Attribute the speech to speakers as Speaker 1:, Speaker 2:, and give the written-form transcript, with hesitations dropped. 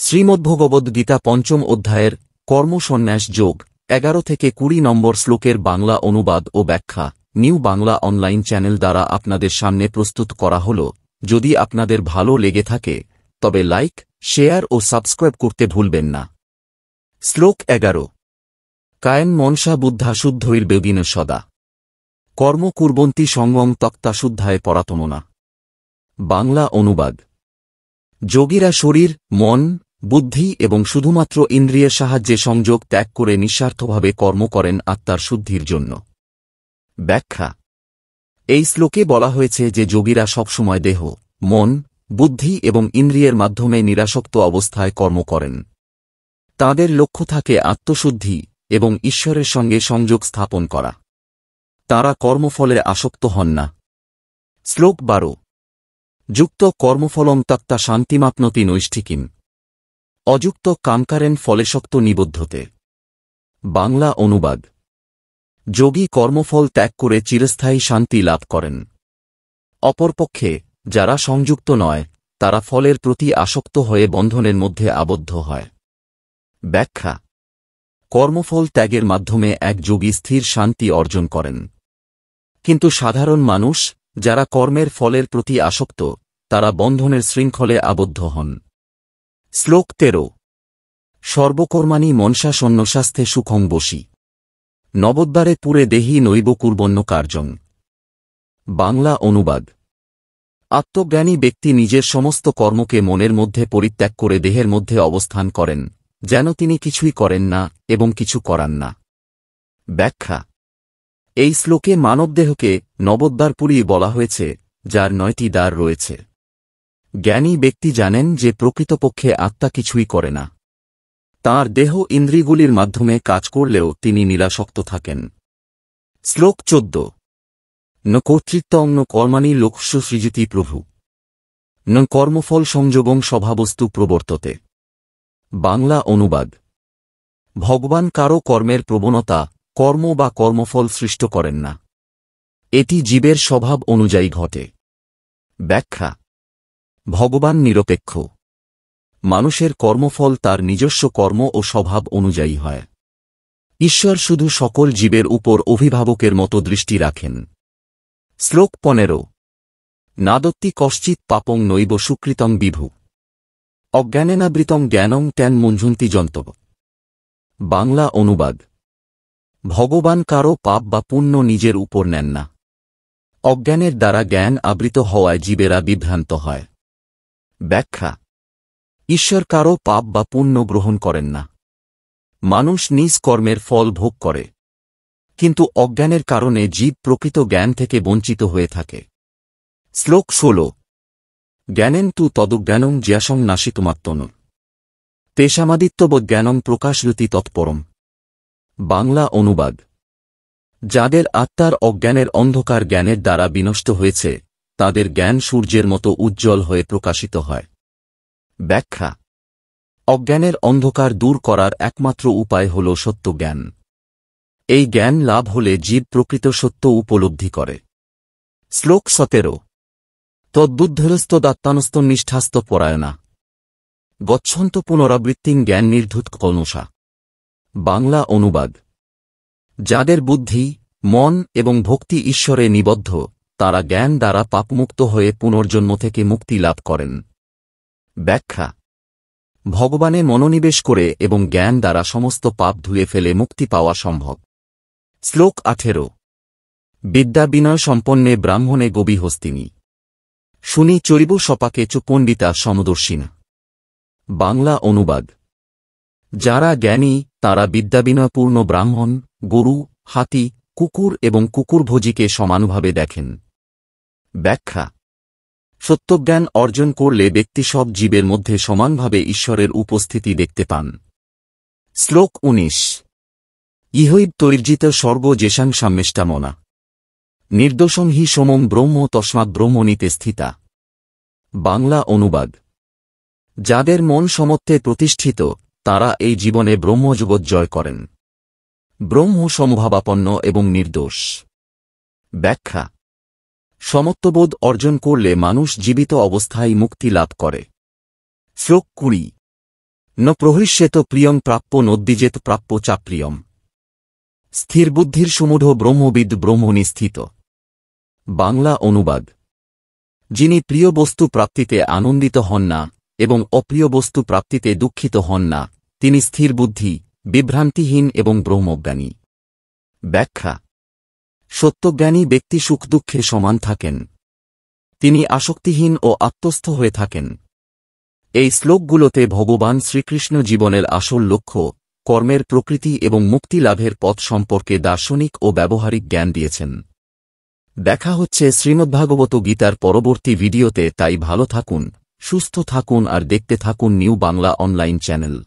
Speaker 1: শ্রীমদ্ভগবদ্গীতা পঞ্চম অধ্যায়ের কর্মসন্ন্যাস যোগ 11 থেকে 20 নম্বর শ্লোকের বাংলা অনুবাদ ও ব্যাখ্যা নিউ বাংলা অনলাইন চ্যানেল দ্বারা আপনাদের সামনে প্রস্তুত করা হল। যদি আপনাদের ভালো লেগে থাকে তবে লাইক, শেয়ার ও সাবস্ক্রাইব করতে ভুলবেন না। শ্লোক 11। কায়েন মনসা বুদ্ধা শুদ্ধৈর্বেগিন সদা কর্ম কুর্বন্তি সঙ্গম তক্তা শুদ্ধায় পরাতমনা। বাংলা অনুবাদ। যোগীরা শরীর, মন, বুদ্ধি এবং শুধুমাত্র ইন্দ্রিয়ের সাহায্যে সংযোগ ত্যাগ করে নিঃস্বার্থভাবে কর্ম করেন আত্মার শুদ্ধির জন্য। ব্যাখ্যা। এই শ্লোকে বলা হয়েছে যে যোগীরা সবসময় দেহ, মন, বুদ্ধি এবং ইন্দ্রিয়ের মাধ্যমে নিরাসক্ত অবস্থায় কর্ম করেন। তাঁদের লক্ষ্য থাকে আত্মশুদ্ধি এবং ঈশ্বরের সঙ্গে সংযোগ স্থাপন করা। তাঁরা কর্মফলে আসক্ত হন না। শ্লোক 12। যুক্ত কর্মফলম তক্তা শান্তিমাপ্নতি নৈষ্ঠিকিম অযুক্ত কামকারেন ফলেশক্ত নিবদ্ধতে। বাংলা অনুবাদ। যোগী কর্মফল ত্যাগ করে চিরস্থায়ী শান্তি লাভ করেন। অপরপক্ষে যারা সংযুক্ত নয় তারা ফলের প্রতি আসক্ত হয়ে বন্ধনের মধ্যে আবদ্ধ হয়। ব্যাখ্যা। কর্মফল ত্যাগের মাধ্যমে এক যোগী স্থির শান্তি অর্জন করেন, কিন্তু সাধারণ মানুষ যারা কর্মের ফলের প্রতি আসক্ত তারা বন্ধনের শৃঙ্খলে আবদ্ধ হন। শ্লোক 13। সর্বকর্মাণি মনসা সন্ন্যসাস্থে সুখং বসি নবদ্বারে পুরে দেহি নৈব কুর্বণ্য কার্যং। বাংলা অনুবাদ। আত্মজ্ঞানী ব্যক্তি নিজের সমস্ত কর্মকে মনের মধ্যে পরিত্যাগ করে দেহের মধ্যে অবস্থান করেন, যেন তিনি কিছুই করেন না এবং কিছু করান না। ব্যাখ্যা। এই শ্লোকে মানবদেহকে নবদ্বারপুরী বলা হয়েছে, যার 9টি দ্বার রয়েছে। জ্ঞানী ব্যক্তি জানেন যে প্রকৃতপক্ষে আত্মা কিছুই করে না। তাঁর দেহ ইন্দ্রিয়গুলির মাধ্যমে কাজ করলেও তিনি নিরাসক্ত থাকেন। শ্লোক 14। ন কর্তৃত্বং ন কর্মাণি লক্ষ্য সৃজতি প্রভু ন কর্মফল সংযোগং স্বভাবস্তু প্রবর্ততে। বাংলা অনুবাদ। ভগবান কারও কর্মের প্রবণতা, কর্ম বা কর্মফল সৃষ্ট করেন না। এটি জীবের স্বভাব অনুযায়ী ঘটে। ব্যাখ্যা। ভগবান নিরপেক্ষ। মানুষের কর্মফল তার নিজস্ব কর্ম ও স্বভাব অনুযায়ী হয়। ঈশ্বর শুধু সকল জীবের উপর অভিভাবকের মতো দৃষ্টি রাখেন। শ্লোক 15। নাদত্তি কশ্চিৎ পাপং নৈব সুকৃতং বিভু অজ্ঞানেনাবৃতং জ্ঞানং ট্যান মুঞ্ঝন্তি যন্তব। বাংলা অনুবাদ। ভগবান কারও পাপ বা পুণ্য নিজের উপর নেন না। অজ্ঞানের দ্বারা জ্ঞান আবৃত হওয়ায় জীবেরা বিভ্রান্ত হয়। ব্যাখ্যা। ঈশ্বর কারও পাপ বা পুণ্য গ্রহণ করেন না। মানুষ নিজ কর্মের ফল ভোগ করে, কিন্তু অজ্ঞানের কারণে জীব প্রকৃত জ্ঞান থেকে বঞ্চিত হয়ে থাকে। শ্লোক 16। জ্ঞানেন তু তদজ্ঞানং জ্যাসং নাশিতুমাত্মন তেষামাদিত্যবজ্ঞানং প্রকাশয়তি তৎপরম। বাংলা অনুবাদ। যাদের আত্মার অজ্ঞানের অন্ধকার জ্ঞানের দ্বারা বিনষ্ট হয়েছে তাদের জ্ঞান সূর্যের মতো উজ্জ্বল হয়ে প্রকাশিত হয়। ব্যাখ্যা। অজ্ঞানের অন্ধকার দূর করার একমাত্র উপায় হল সত্য জ্ঞান। এই জ্ঞান লাভ হলে জীব প্রকৃত সত্য উপলব্ধি করে। শ্লোক 17। তদ্বুদ্ধরস্তদাত্মানস্তনিষ্ঠাস্ত পরায়ণা গচ্ছন্ত পুনরাবৃত্তিং জ্ঞান নির্ধুত কলমসা। বাংলা অনুবাদ। যাদের বুদ্ধি, মন এবং ভক্তি ঈশ্বরে নিবদ্ধ তারা জ্ঞান দ্বারা পাপমুক্ত হয়ে পুনর্জন্ম থেকে মুক্তি লাভ করেন। ব্যাখ্যা। ভগবানে মনোনিবেশ করে এবং জ্ঞান দ্বারা সমস্ত পাপ ধুয়ে ফেলে মুক্তি পাওয়া সম্ভব। শ্লোক 18। বিদ্যা বিনয় সম্পন্নে ব্রাহ্মণে গবি হস্তিনী শুনি চরিব সপাকে চ পণ্ডিতা সমদর্শিনা। বাংলা অনুবাদ। যারা জ্ঞানী তারা বিদ্যাবিনয়পূর্ণ ব্রাহ্মণ, গরু, হাতি, কুকুর এবং কুকুরভোজীকে সমানভাবে দেখেন। ব্যাখ্যা। সত্যজ্ঞান অর্জন করলে ব্যক্তি সব জীবের মধ্যে সমানভাবে ঈশ্বরের উপস্থিতি দেখতে পান। শ্লোক 19। ইহৈব তৈর্জিত স্বর্গ যেষাং সাম্যেষ্টামনা নির্দোষং হি সমম ব্রহ্ম তস্মাৎ ব্রহ্মণীতে স্থিতা। বাংলা অনুবাদ। যাদের মন সমত্বে প্রতিষ্ঠিত তারা এই জীবনে ব্রহ্মজগৎ জয় করেন। ব্রহ্ম সমভাবাপন্ন এবং নির্দোষ। ব্যাখ্যা। সমত্ববোধ অর্জন করলে মানুষ জীবিত অবস্থায় মুক্তি লাভ করে। শ্লোক 20। ন প্রহৃষ্যেত প্রিয়ং প্রাপ্য নদ্বিজেত প্রাপ্য চাপ্রিয়ম। স্থির বুদ্ধির সমূঢ় ব্রহ্মবিদ ব্রহ্মণি স্থিত। বাংলা অনুবাদ। যিনি প্রিয় বস্তু প্রাপ্তিতে আনন্দিত হন না এবং অপ্রিয় বস্তু প্রাপ্তিতে দুঃখিত হন না, তিনি স্থির বুদ্ধি, বিভ্রান্তিহীন এবং ব্রহ্মজ্ঞানী। ব্যাখ্যা। সত্যজ্ঞানী ব্যক্তি সুখ দুঃখে সমান থাকেন। তিনি আসক্তিহীন ও আত্মস্থ হয়ে থাকেন। এই শ্লোকগুলোতে ভগবান শ্রীকৃষ্ণ জীবনের আসল লক্ষ্য, কর্মের প্রকৃতি এবং মুক্তি লাভের পথ সম্পর্কে দার্শনিক ও ব্যবহারিক জ্ঞান দিয়েছেন। দেখা হচ্ছে শ্রীমদ্ভাগবত গীতার পরবর্তী ভিডিওতে। তাই ভালো থাকুন, সুস্থ থাকুন আর দেখতে থাকুন নিউ বাংলা অনলাইন চ্যানেল।